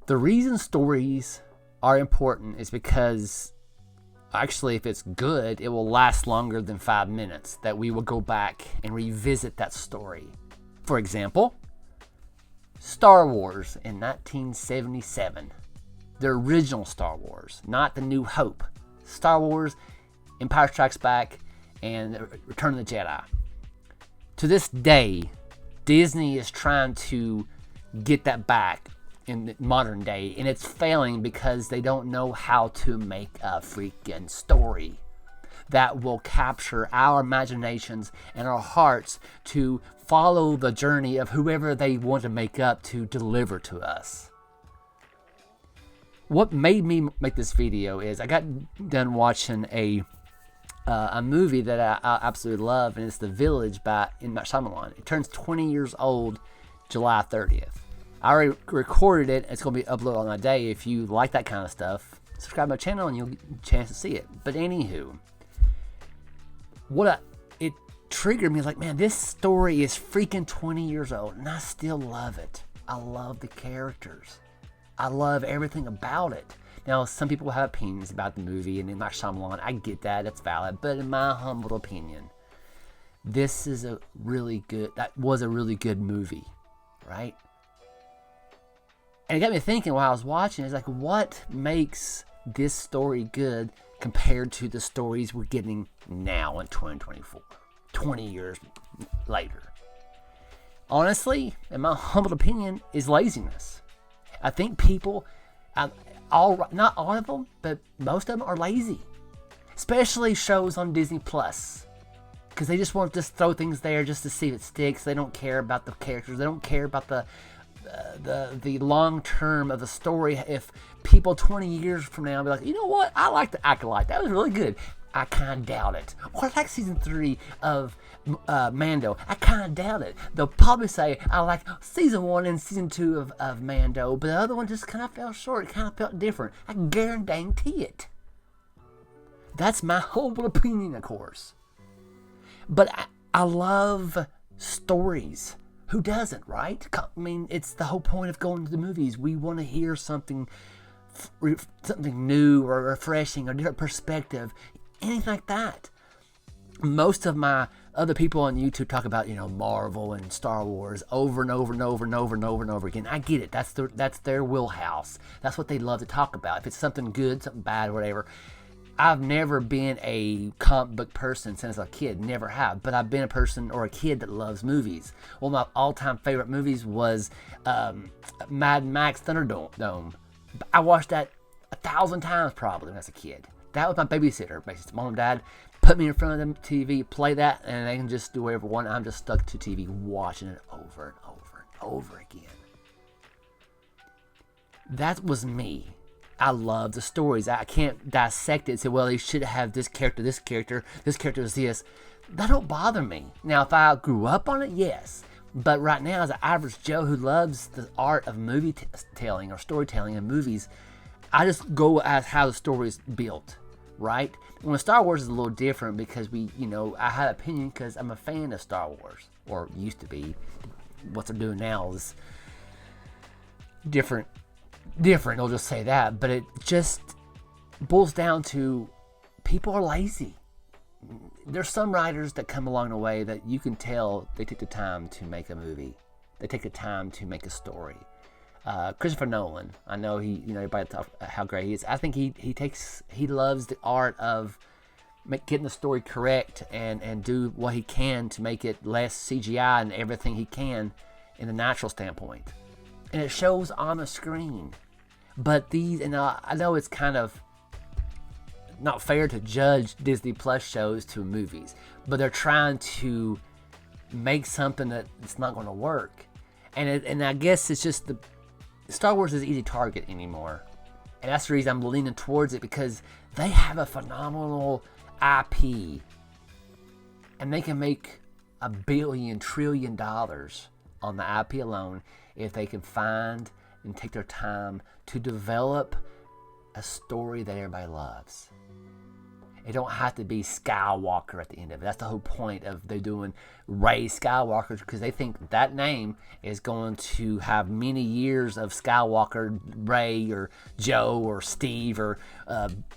The reason stories are important is because actually, if it's good, it will last longer than 5 minutes, that we will go back and revisit that story. For example, Star Wars in 1977. The original Star Wars, not the New Hope. Star Wars, Empire Strikes Back, and Return of the Jedi. To this day, Disney is trying to get that back in the modern day, and it's failing because they don't know how to make a freaking story that will capture our imaginations and our hearts to follow the journey of whoever they want to make up to deliver to us. What made me make this video is I got done watching a movie that I absolutely love, and it's The Village by M. Night Shyamalan. It turns 20 years old July 30th. I already recorded it. It's going to be uploaded on that day. If you like that kind of stuff, subscribe to my channel and you'll get a chance to see it. But anywho, it triggered me, like, man, this story is freaking 20 years old, and I still love it. I love the characters. I love everything about it. Now, some people have opinions about the movie and M. Night Shyamalan. I get that. That's valid. But in my humble opinion, that was a really good movie, right? And it got me thinking while I was watching, it's like, what makes this story good compared to the stories we're getting now in 2024, 20 years later? Honestly, in my humble opinion, is laziness. I think people, not all of them, but most of them are lazy. Especially shows on Disney Plus. Because they just want to just throw things there just to see if it sticks. They don't care about the characters. They don't care about the long term of the story. If people 20 years from now be like, you know what, I like the Acolyte, that was really good. I kind of doubt it. Or I like season 3 of Mando. I kind of doubt it. They'll probably say I like season 1 and season 2 of Mando, but the other one just kind of fell short. It kind of felt different. I guarantee it. That's my humble opinion, of course. But I love stories. Who doesn't, right? I mean, it's the whole point of going to the movies. We want to hear something new or refreshing or different perspective, anything like that. Most of my other people on YouTube talk about, Marvel and Star Wars over and over and over and over and over and over again. I get it. That's their wheelhouse. That's what they love to talk about. If it's something good, something bad, whatever. I've never been a comic book person since a kid, never have. But I've been a person or a kid that loves movies. One of my all-time favorite movies was Mad Max Thunderdome. I watched that 1,000 times probably when I was a kid. That was my babysitter. Basically, mom and dad put me in front of the TV, play that, and they can just do whatever one. I'm just stuck to TV watching it over and over and over again. That was me. I love the stories. I can't dissect it and say, well, they should have this character is this. That don't bother me. Now, if I grew up on it, yes. But right now, as an average Joe who loves the art of movie telling or storytelling in movies, I just go as how the story is built, right? When Star Wars is a little different because I had an opinion because I'm a fan of Star Wars, or used to be. What they're doing now is different, I'll just say that. But it just boils down to people are lazy. There's some writers that come along the way that you can tell they take the time to make a movie. They take the time to make a story. Christopher Nolan, I know everybody talks how great he is. I think he loves the art of getting the story correct and do what he can to make it less CGI and everything he can in the natural standpoint. And it shows on the screen. But I know it's kind of not fair to judge Disney Plus shows to movies, but they're trying to make something that it's not going to work. And I guess it's just Star Wars is an easy target anymore. And that's the reason I'm leaning towards it, because they have a phenomenal IP. And they can make $1 billion, $1 trillion on the IP alone if they can find and take their time to develop a story that everybody loves. It don't have to be Skywalker at the end of it. That's the whole point of they doing Rey Skywalker, because they think that name is going to have many years of Skywalker, Rey or Joe or Steve or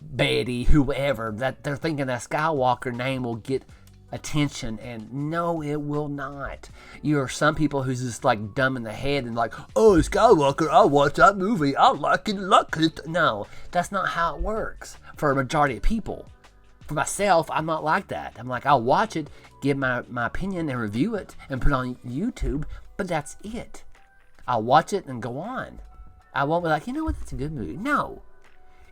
Betty, whoever. That they're thinking that Skywalker name will get attention, and no, it will not. You are some people who's just like dumb in the head and like, oh, Skywalker, I watched that movie, I like it. No, that's not how it works for a majority of people. For myself, I'm not like that. I'm like, I'll watch it, give my opinion and review it and put it on YouTube, but that's it. I'll watch it and go on. I won't be like, you know what, that's a good movie. No.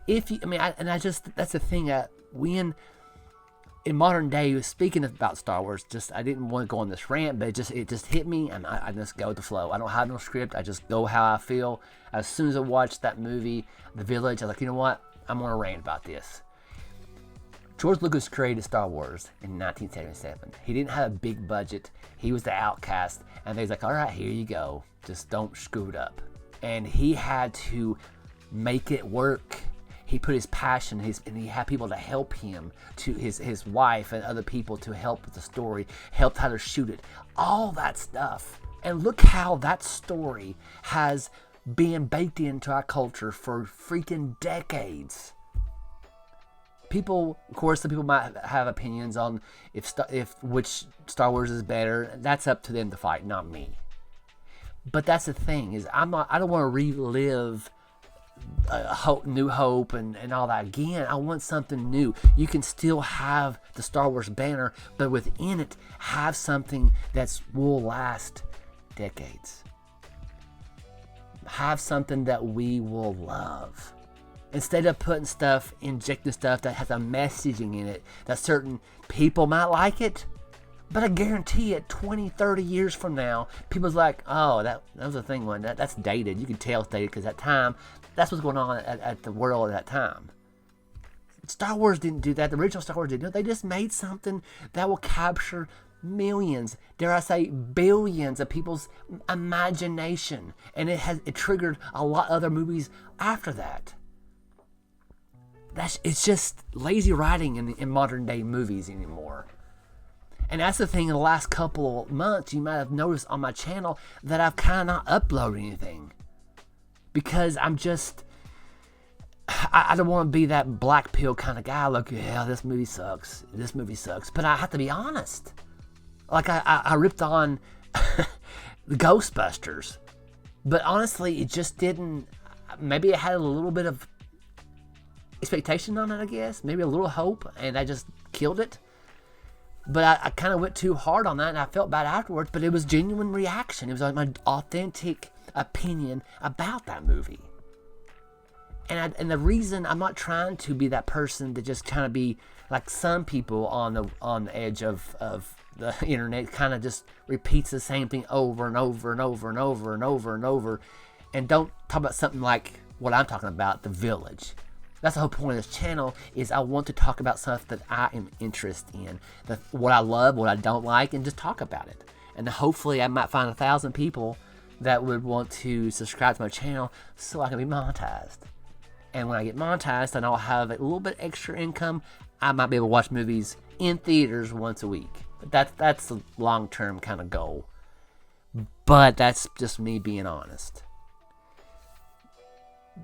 If you, that's the thing, when in modern day, speaking about Star Wars, I didn't want to go on this rant, but it just hit me, and I just go with the flow. I don't have no script. I just go how I feel. As soon as I watched that movie, The Village, I was like, you know what? I'm going to rant about this. George Lucas created Star Wars in 1977. He didn't have a big budget. He was the outcast, and they was like, all right, here you go. Just don't screw it up. And he had to make it work. He put his passion, and he had people to help him, to his wife and other people to help with the story, helped how to shoot it, all that stuff. And look how that story has been baked into our culture for freaking decades. People, of course, some people might have opinions on if which Star Wars is better. That's up to them to fight, not me. But that's the thing, is I don't want to relive New Hope and all that again. I want something new. You can still have the Star Wars banner, but within it have something that will last decades. Have something that we will love. Instead of injecting stuff that has a messaging in it that certain people might like it, but I guarantee it, 20, 30 years from now, people's like, oh, that was a thing when that's dated. You can tell it's dated because at that time, that's what's going on at the world at that time. Star Wars didn't do that. The original Star Wars didn't do it. They just made something that will capture millions, dare I say billions of people's imagination. And it triggered a lot of other movies after that. It's just lazy writing in modern day movies anymore. And that's the thing, in the last couple of months, you might have noticed on my channel that I've kind of not uploaded anything. Because I don't want to be that black pill kind of guy. Look, yeah, this movie sucks. But I have to be honest. Like, I ripped on the Ghostbusters. But honestly, it just didn't. Maybe it had a little bit of expectation on it, I guess. Maybe a little hope, and I just killed it. But I kind of went too hard on that, and I felt bad afterwards. But it was genuine reaction. It was like my authentic opinion about that movie. And the reason I'm not trying to be that person to just kind of be like some people on the edge of the internet, kind of just repeats the same thing over and over and over and over and over and over, and don't talk about something like what I'm talking about, The Village. That's the whole point of this channel, is I want to talk about stuff that I am interested in, what I love, what I don't like, and just talk about it. And hopefully I might find 1,000 people that would want to subscribe to my channel so I can be monetized. And when I get monetized and I'll have a little bit extra income, I might be able to watch movies in theaters once a week. But that's the long-term kind of goal. But that's just me being honest.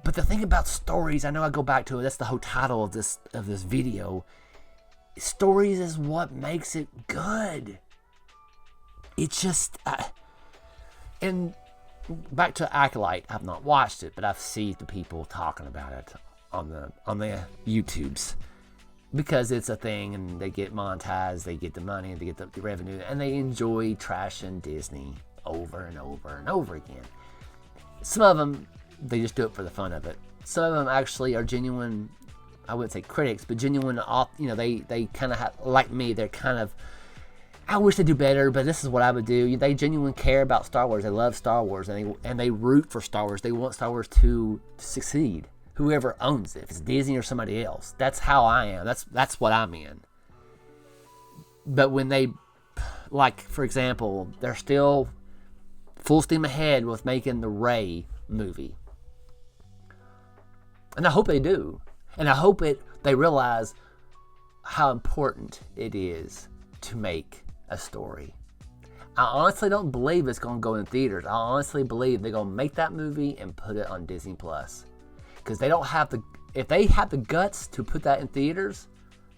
But the thing about stories, I know I go back to it, that's the whole title of this video. Stories is what makes it good. It's just, and back to Acolyte, I've not watched it, but I've seen the people talking about it on the YouTubes. Because it's a thing, and they get monetized, they get the money, they get the revenue, and they enjoy trashing Disney over and over and over again. Some of them, they just do it for the fun of it. Some of them actually are genuine, I wouldn't say critics, but genuine, they kind of like me, they're kind of, I wish they do better, but this is what I would do. They genuinely care about Star Wars. They love Star Wars, and they root for Star Wars. They want Star Wars to succeed. Whoever owns it, if it's Disney or somebody else. That's how I am. That's what I'm in. But when they, like, for example, they're still full steam ahead with making the Rey movie. And I hope they do. And I hope they realize, how important it is to make a story. I honestly don't believe it's going to go in theaters. I honestly believe they're going to make that movie and put it on Disney Plus. Because they don't have if they have the guts to put that in theaters,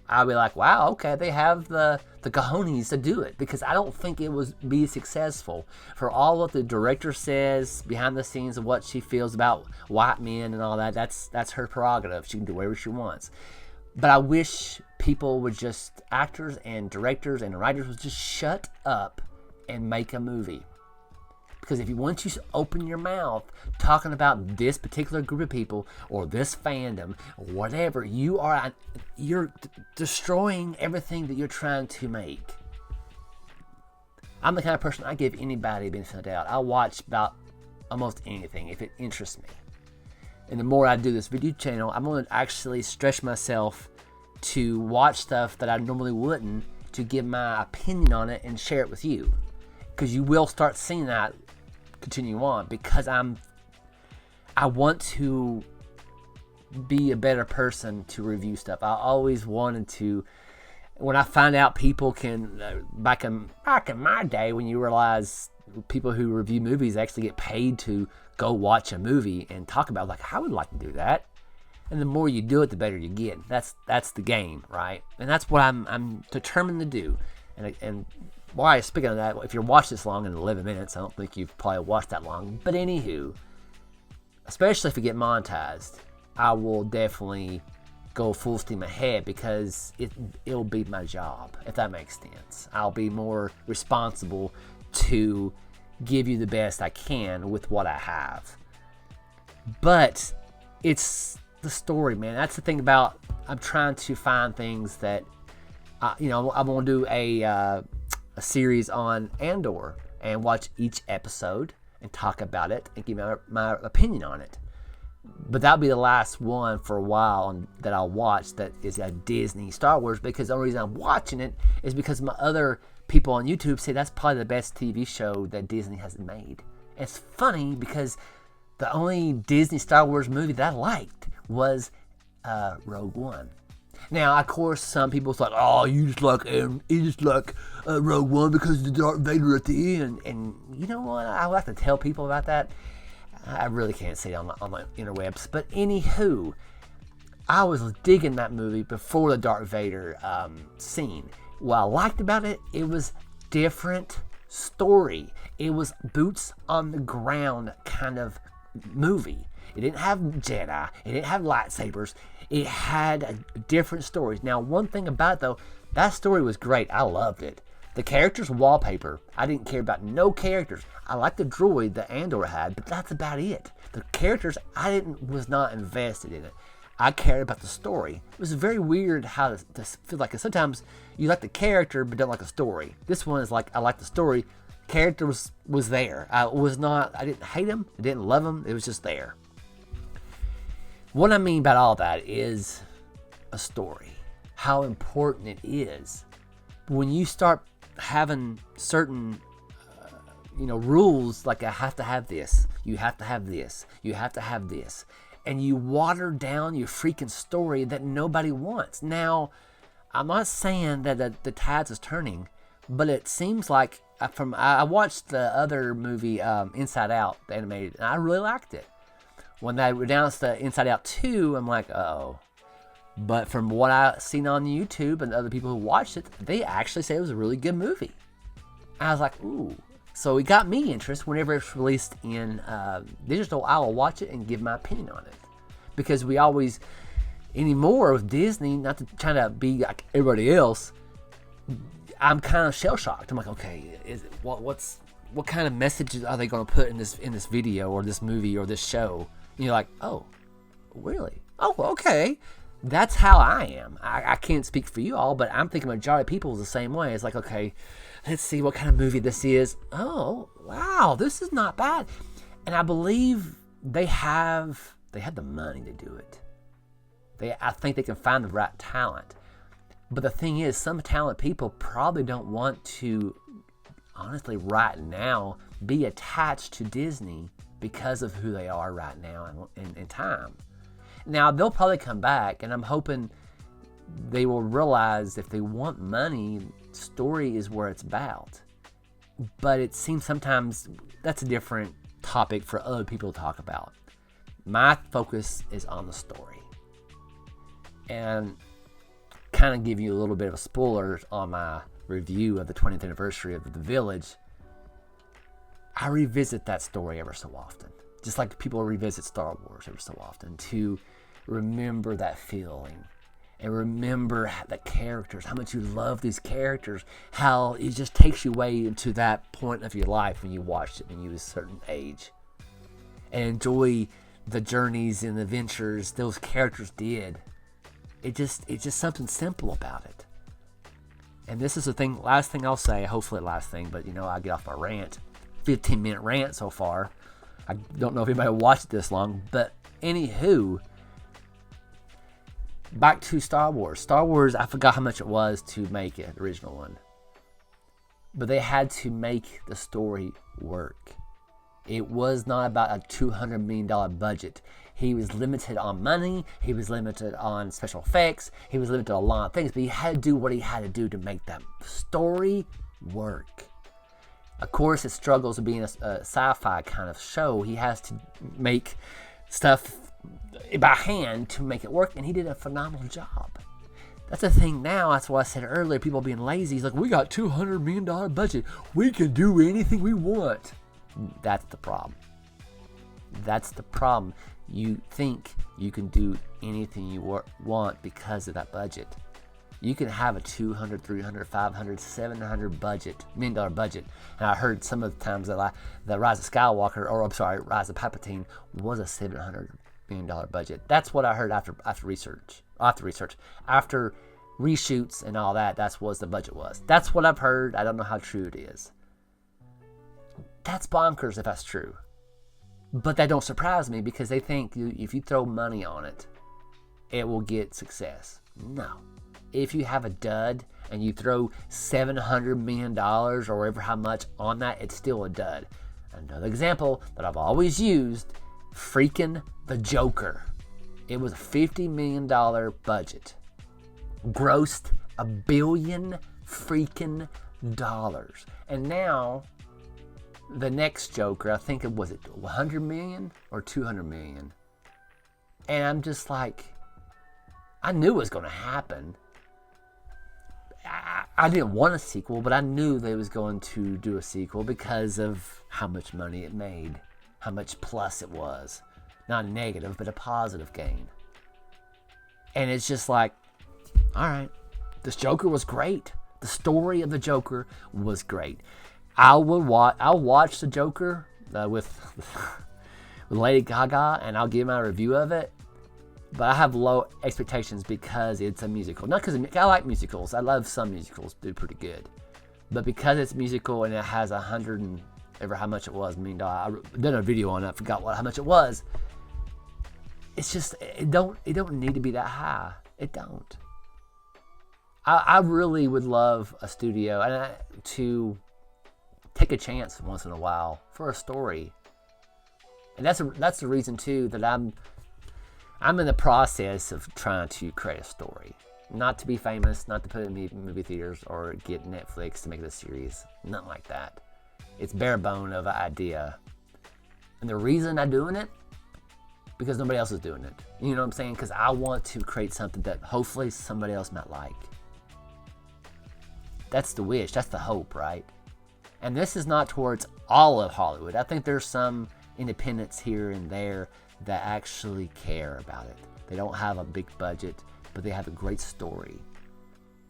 I'll be like, wow, okay, they have the cojones to do it. Because I don't think it would be successful. For all what the director says behind the scenes of what she feels about white men and all that, that's her prerogative. She can do whatever she wants. But I wish people would just, actors and directors and writers would just shut up and make a movie. Because once you open your mouth talking about this particular group of people or this fandom or whatever, you're destroying everything that you're trying to make. I'm the kind of person, I give anybody a benefit of the doubt. I'll watch about almost anything if it interests me. And the more I do this video channel, I'm going to actually stretch myself to watch stuff that I normally wouldn't, to give my opinion on it and share it with you. Because you will start seeing that continue on, because I want to be a better person to review stuff. I always wanted to. When I find out people can, back in my day, when you realize people who review movies actually get paid to go watch a movie and talk about it, like, I would like to do that. And the more you do it, the better you get. That's the game, right? And that's what I'm determined to do. And why, speaking of that, if you're watched this long in 11 minutes, I don't think you've probably watched that long. But anywho, especially if you get monetized, I will definitely go full steam ahead, because it'll be my job, if that makes sense. I'll be more responsible to give you the best I can with what I have. But it's the story, man. That's the thing about, I'm trying to find things that, I'm going to do a series on Andor and watch each episode and talk about it and give my opinion on it. But that'll be the last one for a while that I'll watch that is a Disney Star Wars, because the only reason I'm watching it is because my other people on YouTube say that's probably the best TV show that Disney has made. And it's funny because the only Disney Star Wars movie that I liked was Rogue One. Now, of course, some people thought, oh, you just like Rogue One because of the Darth Vader at the end. And you know what? I like to tell people about that. I really can't say it on the interwebs. But anywho, I was digging that movie before the Darth Vader scene. What I liked about it, it was different story. It was boots on the ground kind of movie. It didn't have Jedi. It didn't have lightsabers. It had different stories. Now, one thing about it, though, that story was great. I loved it. The characters' wallpaper, I didn't care about no characters. I liked the droid that Andor had, but that's about it. The characters, was not invested in it. I cared about the story. It was very weird how to feel like, 'cause sometimes you like the character but don't like the story. This one is like, I like the story. Character was there. I didn't hate him. I didn't love him. It was just there. What I mean by all that is a story. How important it is. When you start having certain rules, like I have to have this, you have to have this, you have to have this, and you water down your freaking story that nobody wants. Now, I'm not saying that the tides is turning, but it seems like I watched the other movie, Inside Out, the animated, and I really liked it. When they announced the Inside Out 2, I'm like, oh. But from what I've seen on YouTube and other people who watched it, they actually say it was a really good movie. I was like, ooh. So it got me interest. Whenever it's released in digital, I will watch it and give my opinion on it. Because we always, anymore with Disney, not to try to be like everybody else, I'm kind of shell-shocked. I'm like, okay, what kind of messages are they going to put in this video or this movie or this show? And you're like, oh, really? Oh, okay. That's how I am. I can't speak for you all, but I'm thinking majority of people is the same way. It's like, okay, let's see what kind of movie this is. Oh, wow, this is not bad. And I believe they have the money to do it. I think they can find the right talent. But the thing is, some talented people probably don't want to, honestly, right now, be attached to Disney because of who they are right now in time. Now, they'll probably come back, and I'm hoping they will realize if they want money, story is where it's about. But it seems sometimes that's a different topic for other people to talk about. My focus is on the story. And kind of give you a little bit of a spoiler on my review of the 20th anniversary of The Village. I revisit that story ever so often. Just like people revisit Star Wars ever so often, to remember that feeling and remember the characters, how much you love these characters, how it just takes you way into that point of your life when you watched it when you was a certain age, and enjoy the journeys and adventures those characters did. It's just something simple about it. And this is the thing, last thing I'll say, hopefully last thing, but I get off my rant. 15-minute rant so far. I don't know if anybody watched it this long, but anywho, back to Star Wars. Star Wars, I forgot how much it was to make it, the original one. But they had to make the story work. It was not about a $200 million budget. He was limited on money. He was limited on special effects. He was limited on a lot of things. But he had to do what he had to do to make that story work. Of course, it struggles with being a sci-fi kind of show. He has to make stuff by hand to make it work. And he did a phenomenal job. That's the thing now. That's what I said earlier. People being lazy. He's like, we got $200 million budget. We can do anything we want. That's the problem. That's the problem. You think you can do anything you want because of that budget. You can have a $200, $300, $500, $700 million budget. And I heard some of the times that Rise of Skywalker, Rise of Palpatine was a $700 million budget. That's what I heard after research. After reshoots and all that, that's what the budget was. That's what I've heard. I don't know how true it is. That's bonkers if that's true. But that don't surprise me because they think if you throw money on it, it will get success. No. If you have a dud and you throw $700 million or whatever how much on that, it's still a dud. Another example that I've always used, freaking The Joker. It was a $50 million budget. Grossed $1 billion freaking dollars. And now the next Joker, I think was it 100 million or 200 million. And I'm just like, I knew it was going to happen. I didn't want a sequel, but I knew they was going to do a sequel because of how much money it made, how much plus it was. Not a negative, but a positive gain. And it's just like, all right, this Joker was great. The story of the Joker was great. I'll watch the Joker with Lady Gaga, and I'll give my review of it. But I have low expectations because it's a musical. Not because I like musicals. I love some musicals, do pretty good. But because it's musical and it has $100 and ever how much it was, $1 million. I did a video on it. I forgot how much it was. It's just it don't need to be that high. It don't. I really would love a studio to take a chance once in a while for a story. And that's the reason too that I'm in the process of trying to create a story. Not to be famous, not to put it in movie theaters or get Netflix to make this series. Nothing like that. It's bare bone of an idea. And the reason I'm doing it, because nobody else is doing it. You know what I'm saying? Because I want to create something that hopefully somebody else might like. That's the wish. That's the hope, right? And this is not towards all of Hollywood. I think there's some independents here and there that actually care about it. They don't have a big budget, but they have a great story.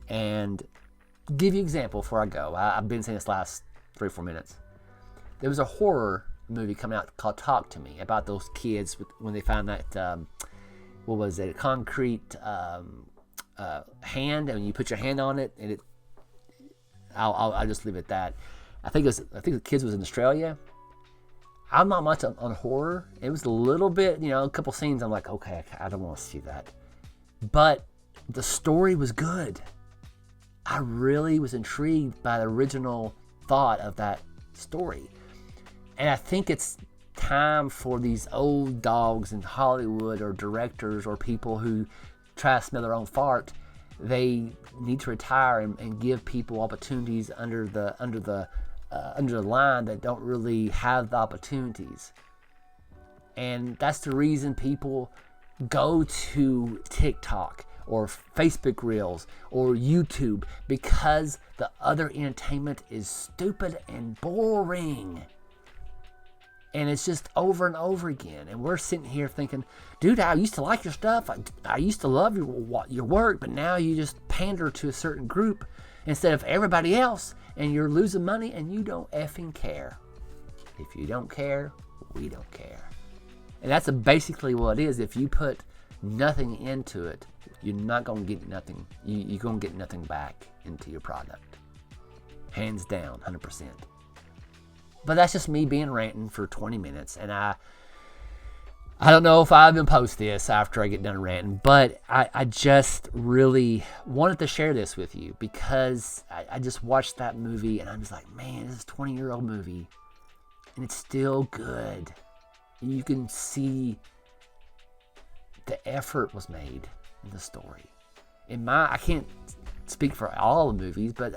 And give you an example before I go. I've been saying this last 3 or 4 minutes. There was a horror movie coming out called Talk to Me about those kids when they found that, what was it, a concrete hand, and you put your hand on it, and I'll just leave it at that. I think the kids was in Australia. I'm not much on horror. It was a little bit, a couple scenes. I'm like, okay, I don't want to see that. But the story was good. I really was intrigued by the original thought of that story. And I think it's time for these old dogs in Hollywood or directors or people who try to smell their own fart. they need to retire and give people opportunities under the line that don't really have the opportunities. And that's the reason people go to TikTok or Facebook Reels or YouTube, because the other entertainment is stupid and boring. And it's just over and over again. And we're sitting here thinking, dude, I used to like your stuff. I used to love your work, but now you just pander to a certain group instead of everybody else, and you're losing money and you don't effing care. If you don't care, we don't care. And that's basically what it is. If you put nothing into it, you're not going to get nothing. You're going to get nothing back into your product. Hands down, 100%. But that's just me being ranting for 20 minutes. And I don't know if I even post this after I get done ranting, but I just really wanted to share this with you, because I just watched that movie and I'm just like, man, this is a 20-year-old movie and it's still good. You can see the effort was made in the story. I can't speak for all the movies, but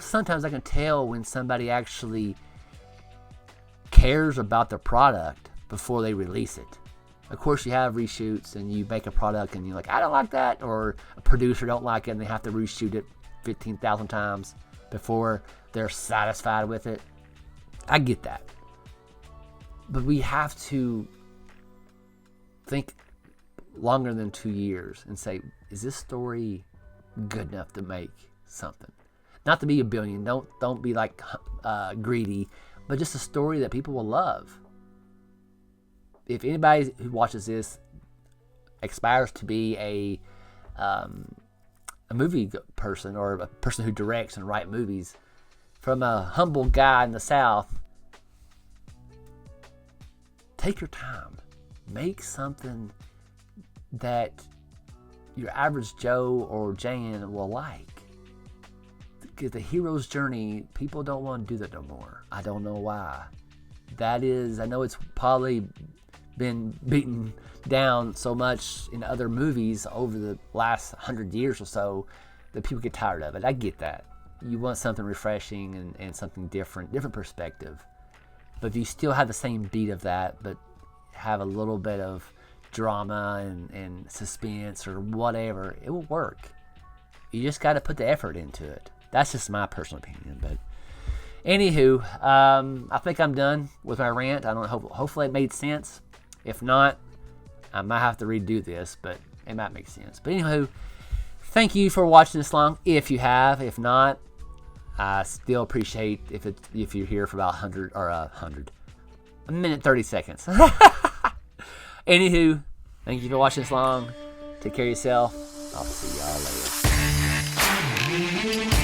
sometimes I can tell when somebody actually cares about their product before they release it. Of course, you have reshoots and you make a product and you're like, I don't like that, or a producer don't like it and they have to reshoot it 15,000 times before they're satisfied with it. I get that. But we have to think longer than 2 years and say, is this story good enough to make something? Not to be a billion. Don't be like greedy, but just a story that people will love. If anybody who watches this aspires to be a movie person, or a person who directs and writes movies, from a humble guy in the South, take your time. Make something that your average Joe or Jane will like. Because the hero's journey, people don't want to do that no more. I don't know why. I know it's probably been beaten down so much in other movies over the last 100 years or so that people get tired of it. I get that. You want something refreshing and something different perspective. But if you still have the same beat of that, but have a little bit of drama and suspense or whatever, it will work. You just got to put the effort into it. That's just my personal opinion. But anywho, I think I'm done with my rant. I don't know. Hopefully it made sense. If not, I might have to redo this, but it might make sense. But anywho, thank you for watching this long. If you have, if not, I still appreciate if you're here for about 1 minute 30 seconds. Anywho, thank you for watching this long. Take care of yourself. I'll see y'all later.